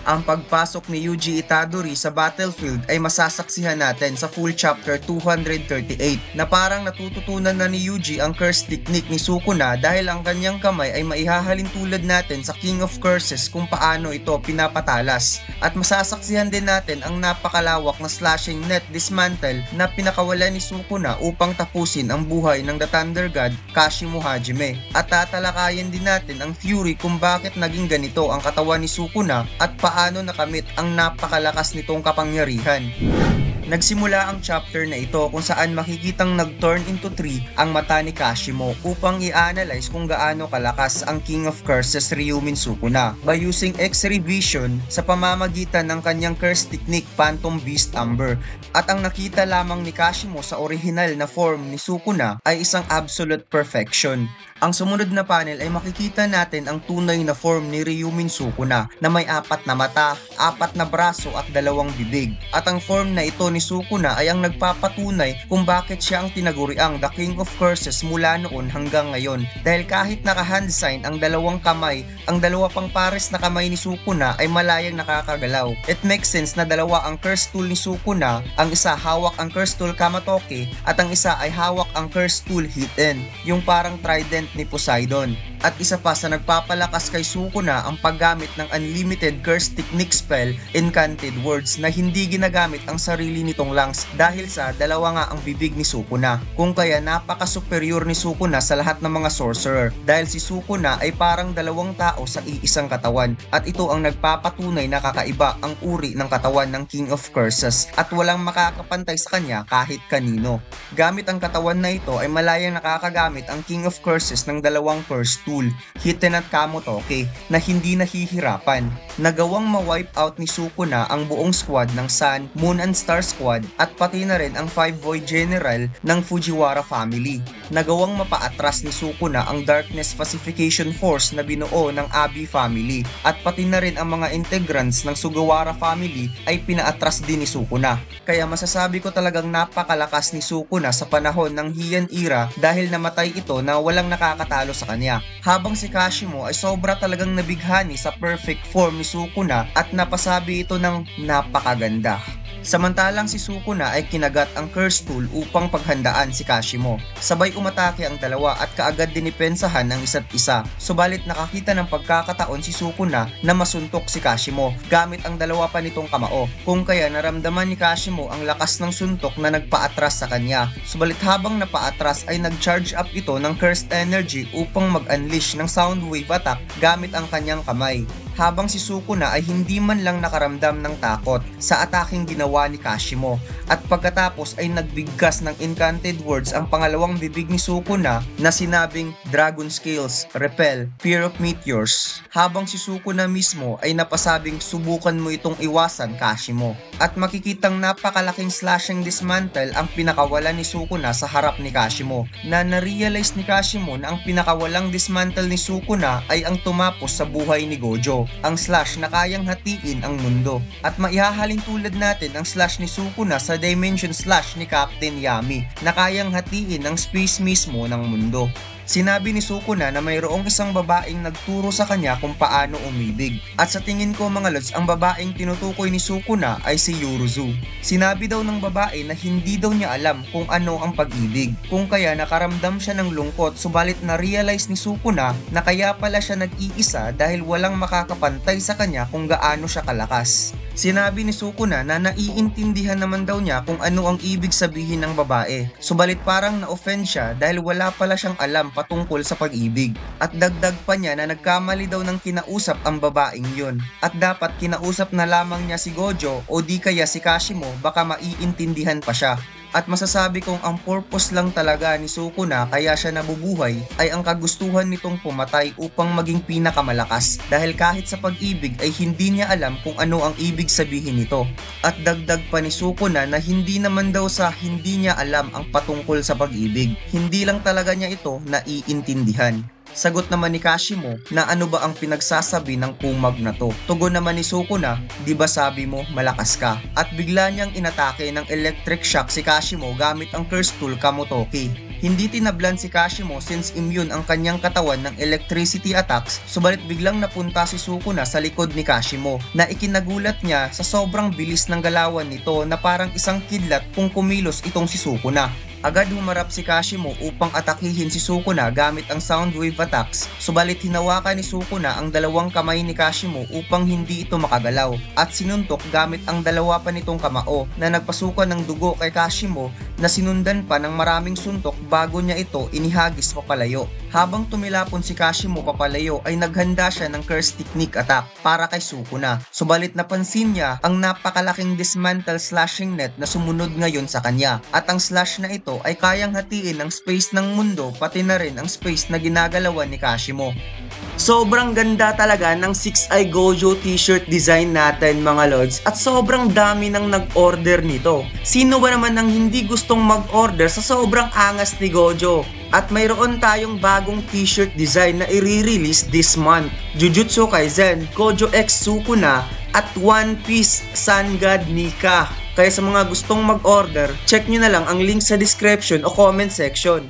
Ang pagpasok ni Yuji Itadori sa battlefield ay masasaksihan natin sa full chapter 238 na parang natututunan na ni Yuji ang curse technique ni Sukuna dahil ang kanyang kamay ay maihahalin tulad natin sa King of Curses kung paano ito pinapatalas. At masasaksihan din natin ang napakalawak na slashing net dismantle na pinakawala ni Sukuna upang tapusin ang buhay ng The Thunder God Kashimo Hajime. At tatalakayin din natin ang theory kung bakit naging ganito ang katawan ni Sukuna at paano nakamit ang napakalakas nitong kapangyarihan. Nagsimula ang chapter na ito kung saan makikitang nag-turn into 3 ang mata ni Kashimo upang i-analyze kung gaano kalakas ang King of Curses Ryumin Sukuna by using X-ray vision sa pamamagitan ng kanyang curse technique Phantom Beast Amber. At ang nakita lamang ni Kashimo sa original na form ni Sukuna ay isang absolute perfection. Ang sumunod na panel ay makikita natin ang tunay na form ni Ryumin Sukuna na may 4 na mata, 4 na braso at 2 bibig. At ang form na ito ni Sukuna ay ang nagpapatunay kung bakit siya ang tinaguriang The King of Curses mula noon hanggang ngayon. Dahil kahit naka-hand sign ang 2 kamay, ang 2 pang pares na kamay ni Sukuna ay malayang nakakagalaw. It makes sense na 2 ang curse tool ni Sukuna, ang isa hawak ang curse tool Kamatoke at ang isa ay hawak ang curse tool Hiten, yung parang trident ni Poseidon. At isa pa sa nagpapalakas kay Sukuna ang paggamit ng unlimited curse technique spell Enchanted Words na hindi ginagamit ang sarili nitong lungs dahil sa 2 nga ang bibig ni Sukuna. Kung kaya napaka-superior ni Sukuna sa lahat ng mga sorcerer dahil si Sukuna ay parang 2 tao sa iisang katawan at ito ang nagpapatunay na kakaiba ang uri ng katawan ng King of Curses at walang makakapantay sa kanya kahit kanino. Gamit ang katawan na ito ay malayang nakakagamit ang King of Curses ng 2 curse tool, Hiten at Kamotoke na hindi nahihirapan. Nagawang ma-wipe out ni Sukuna ang buong squad ng Sun, Moon and Star Squad at pati na rin ang 5 Void General ng Fujiwara family. Nagawang mapaatras ni Sukuna ang Darkness Pacification Force na binuo ng Abi family at pati na rin ang mga integrants ng Sugawara family ay pinaatras din ni Sukuna. Kaya masasabi ko talagang napakalakas ni Sukuna sa panahon ng Heian era dahil namatay ito na walang nakakatalo sa kanya. Habang si Kashimo ay sobra talagang nabighani sa perfect form ni Sukuna at napasabi ito ng napakaganda. Samantalang si Sukuna ay kinagat ang curse tool upang paghandaan si Kashimo. Sabay umatake ang 2 at kaagad dinipensahan ang isa't isa. Subalit nakakita ng pagkakataon si Sukuna na masuntok si Kashimo gamit ang 2 pa nitong kamao. Kung kaya naramdaman ni Kashimo ang lakas ng suntok na nagpaatras sa kanya. Subalit habang napaatras ay nag-charge up ito ng cursed energy upang mag-unleash ng sound wave attack gamit ang kanyang kamay. Habang si Sukuna ay hindi man lang nakaramdam ng takot sa ataking ginawa ni Kashimo at pagkatapos ay nagbigkas ng Enchanted Words ang pangalawang bibig ni Sukuna na sinabing Dragon Scales, Repel, Fear of Meteors. Habang si Sukuna mismo ay napasabing subukan mo itong iwasan Kashimo at makikitang napakalaking slashing dismantle ang pinakawala ni Sukuna sa harap ni Kashimo na narealize ni Kashimo na ang pinakawalang dismantle ni Sukuna ay ang tumapos sa buhay ni Gojo, ang slash na kayang hatiin ang mundo. At maihahalin tulad natin ang slash ni Sukuna sa dimension slash ni Captain Yami na kayang hatiin ang space mismo ng mundo. Sinabi ni Sukuna na mayroong isang babaeng nagturo sa kanya kung paano umibig. At sa tingin ko mga lods, ang babaeng tinutukoy ni Sukuna ay si Yuruzu. Sinabi daw ng babae na hindi daw niya alam kung ano ang pag-ibig. Kung kaya nakaramdam siya ng lungkot, subalit na-realize ni Sukuna na kaya pala siya nag-iisa dahil walang makakapantay sa kanya kung gaano siya kalakas. Sinabi ni Sukuna na naiintindihan naman daw niya kung ano ang ibig sabihin ng babae. Subalit parang na-offend siya dahil wala pala siyang alam patungkol sa pag-ibig. At dagdag pa niya na nagkamali daw ng kinausap ang babaeng yun. At dapat kinausap na lamang niya si Gojo o di kaya si Kashimo, baka maiintindihan pa siya. At masasabi kong ang purpose lang talaga ni Sukuna kaya siya nabubuhay ay ang kagustuhan nitong pumatay upang maging pinakamalakas dahil kahit sa pag-ibig ay hindi niya alam kung ano ang ibig sabihin nito. At dagdag pa ni Sukuna na hindi naman daw sa hindi niya alam ang patungkol sa pag-ibig, hindi lang talaga niya ito naiintindihan. Sagot naman ni Kashimo na ano ba ang pinagsasabi ng kumag na to. Tugon naman ni Sukuna, di ba sabi mo malakas ka? At bigla niyang inatake ng electric shock si Kashimo gamit ang curse tool Kamotoki. Hindi tinablan si Kashimo since immune ang kanyang katawan ng electricity attacks, subalit biglang napunta si Sukuna sa likod ni Kashimo na ikinagulat niya sa sobrang bilis ng galawan nito na parang isang kidlat kung kumilos itong si Sukuna. Agad humarap si Kashimo upang atakihin si Sukuna gamit ang soundwave attacks, subalit hinawakan ni Sukuna ang dalawang kamay ni Kashimo upang hindi ito makagalaw at sinuntok gamit ang dalawa pa nitong kamao na nagpasukan ng dugo kay Kashimo na sinundan pa ng maraming suntok bago niya ito inihagis papalayo. Habang tumilapon si Kashimo papalayo ay naghanda siya ng curse technique attack para kay Sukuna, subalit napansin niya ang napakalaking dismantle slashing net na sumunod ngayon sa kanya at ang slash na ito ay kayang hatiin ang space ng mundo pati na rin ang space na ginagalawan ni Kashimo. Sobrang ganda talaga ng 6-Eye Gojo t-shirt design natin mga lods at sobrang dami nang nag-order nito. Sino ba naman ang hindi gustong mag-order sa sobrang angas ni Gojo? At mayroon tayong bagong t-shirt design na i-release this month. Jujutsu Kaisen, Gojo X Sukuna at One Piece Sun God Nika. Kaya sa mga gustong mag-order, check nyo na lang ang link sa description o comment section.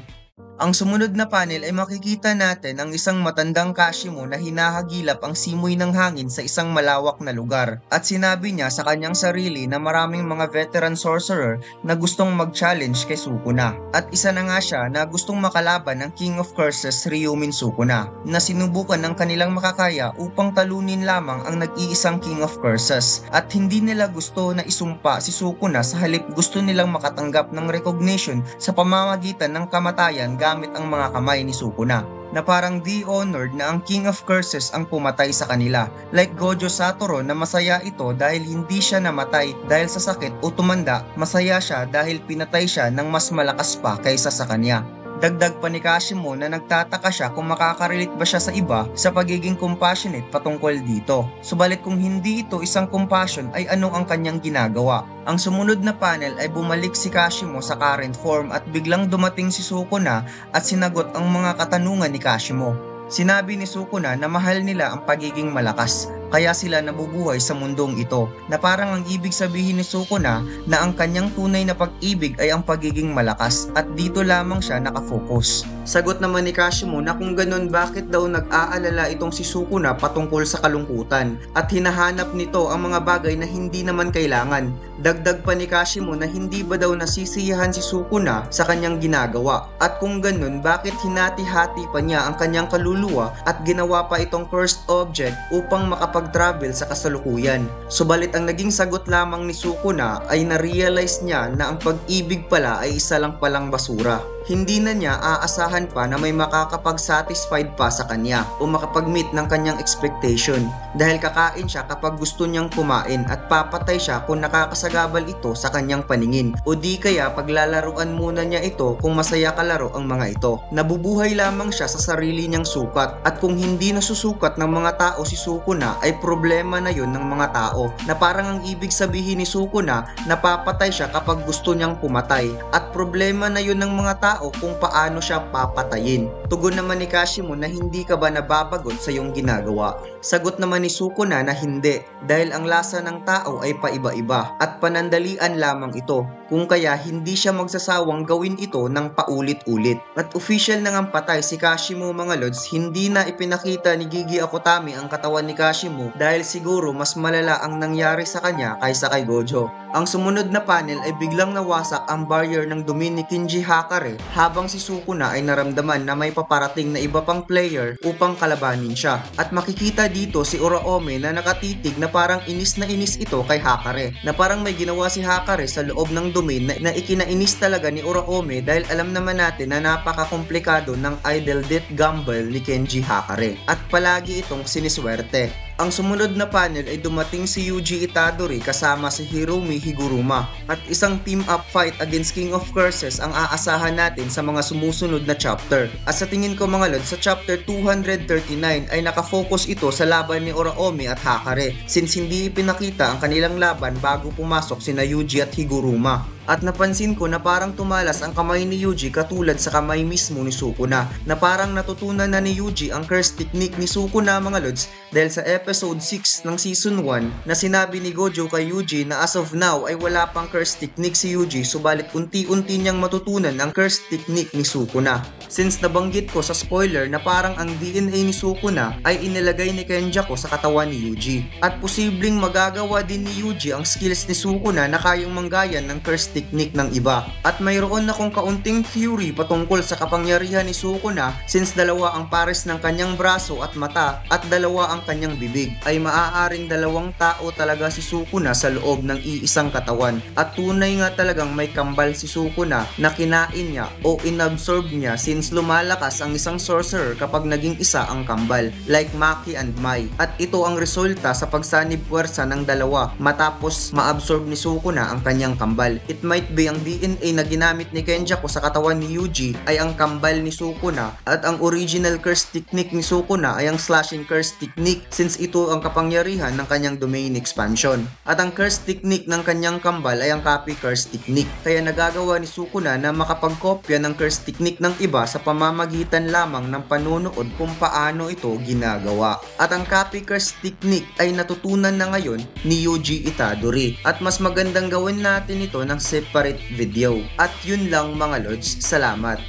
Ang sumunod na panel ay makikita natin ang isang matandang Kashimo na hinahagilap ang simoy ng hangin sa isang malawak na lugar. At sinabi niya sa kanyang sarili na maraming mga veteran sorcerer na gustong mag-challenge kay Sukuna. At isa na nga siya na gustong makalaban ng King of Curses Ryumin Sukuna na sinubukan ng kanilang makakaya upang talunin lamang ang nag-iisang King of Curses. At hindi nila gusto na isumpa si Sukuna, sa halip gusto nilang makatanggap ng recognition sa pamamagitan ng kamatayan gamit ang mga kamay ni Sukuna, na parang de-honored na ang King of Curses ang pumatay sa kanila. Like Gojo Satoru na masaya ito dahil hindi siya namatay dahil sa sakit o tumanda, masaya siya dahil pinatay siya ng mas malakas pa kaysa sa kanya. Dagdag pa ni Kashimo na nagtataka siya kung makakarelate ba siya sa iba sa pagiging compassionate patungkol dito. Subalit kung hindi ito isang compassion ay ano ang kanyang ginagawa? Ang sumunod na panel ay bumalik si Kashimo sa current form at biglang dumating si Sukuna at sinagot ang mga katanungan ni Kashimo. Sinabi ni Sukuna na mahal nila ang pagiging malakas, kaya sila nabubuhay sa mundong ito, na parang ang ibig sabihin ni Sukuna na ang kanyang tunay na pag-ibig ay ang pagiging malakas at dito lamang siya nakafocus. Sagot naman ni Kashimo na kung ganun bakit daw nag-aalala itong si Sukuna patungkol sa kalungkutan at hinahanap nito ang mga bagay na hindi naman kailangan. Dagdag pa ni Kashimo na hindi ba daw nasisiyahan si Sukuna sa kanyang ginagawa at kung ganun bakit hinati-hati pa niya ang kanyang kaluluwa at ginawa pa itong cursed object upang makapag-travel sa kasalukuyan. Subalit ang naging sagot lamang ni Sukuna ay na-realize niya na ang pag-ibig pala ay isa lang palang basura. Hindi na niya aasahan pa na may makakapag-satisfied pa sa kanya o makapag-meet ng kanyang expectation dahil kakain siya kapag gusto niyang kumain at papatay siya kung nakakasagabal ito sa kanyang paningin o di kaya paglalaruan muna niya ito kung masaya kalaro ang mga ito. Nabubuhay lamang siya sa sarili niyang sukat at kung hindi nasusukat ng mga tao si Sukuna ay problema na yun ng mga tao, na parang ang ibig sabihin ni Sukuna na papatay siya kapag gusto niyang pumatay at problema na yun ng mga tao kung paano siya papatayin. Tugon naman ni Kashimo na hindi ka ba nababagot sa iyong ginagawa? Sagot naman ni Sukuna na hindi, dahil ang lasa ng tao ay paiba-iba at panandalian lamang ito, kung kaya hindi siya magsasawang gawin ito ng paulit-ulit. At official na ngang patay si Kashimo mga lods, hindi na ipinakita ni Gigi Akutami ang katawan ni Kashimo dahil siguro mas malala ang nangyari sa kanya kaysa kay Gojo. Ang sumunod na panel ay biglang nawasak ang barrier ng dumi ni Kinji Hakare habang si Sukuna ay naramdaman na may paparating na iba pang player upang kalabanin siya. At makikita dito si Uraome na nakatitig na parang inis na inis ito kay Hakare, na parang may ginawa si Hakare sa loob ng dumi na ikinainis talaga ni Uraome dahil alam naman natin na napaka-komplikado ng idle death gamble ni Kenji Hakare at palagi itong siniswerte. Ang sumunod na panel ay dumating si Yuji Itadori kasama si Hiromi Higuruma at isang team-up fight against King of Curses ang aasahan natin sa mga sumusunod na chapter. At sa tingin ko mga lod, sa chapter 239 ay nakafocus ito sa laban ni Uraome at Hakare since hindi ipinakita ang kanilang laban bago pumasok sina Yuji at Higuruma. At napansin ko na parang tumalas ang kamay ni Yuji katulad sa kamay mismo ni Sukuna, na parang natutunan na ni Yuji ang curse technique ni Sukuna mga lods dahil sa episode 6 ng season 1 na sinabi ni Gojo kay Yuji na as of now ay wala pang curse technique si Yuji, subalit unti-unti niyang matutunan ang curse technique ni Sukuna. Since nabanggit ko sa spoiler na parang ang DNA ni Sukuna ay inilagay ni Kenjaku sa katawan ni Yuji, at posibleng magagawa din ni Yuji ang skills ni Sukuna na kayang manggayan ng curse technique ng iba. At mayroon akong kaunting theory patungkol sa kapangyarihan ni Sukuna, since dalawa ang pares ng kanyang braso at mata at dalawa ang kanyang bibig, ay maaaring dalawang tao talaga si Sukuna sa loob ng iisang katawan, at tunay nga talagang may kambal si Sukuna na kinain niya o inabsorb niya, since lumalakas ang isang sorcerer kapag naging isa ang kambal, like Maki and Mai, at ito ang resulta sa pagsanib puwersa ng dalawa matapos maabsorb ni Sukuna ang kanyang kambal. It might be ang DNA na ginamit ni Kenjaku sa katawan ni Yuji ay ang kambal ni Sukuna, at ang original curse technique ni Sukuna ay ang slashing curse technique, since ito ang kapangyarihan ng kanyang domain expansion, at ang curse technique ng kanyang kambal ay ang copy curse technique. Kaya nagagawa ni Sukuna na makapagkopya ng curse technique ng iba sa pamamagitan lamang ng panunood kung paano ito ginagawa. At ang copy curse technique ay natutunan na ngayon ni Yuji Itadori, at mas magandang gawin natin ito ng separate video. At yun lang mga lods, salamat.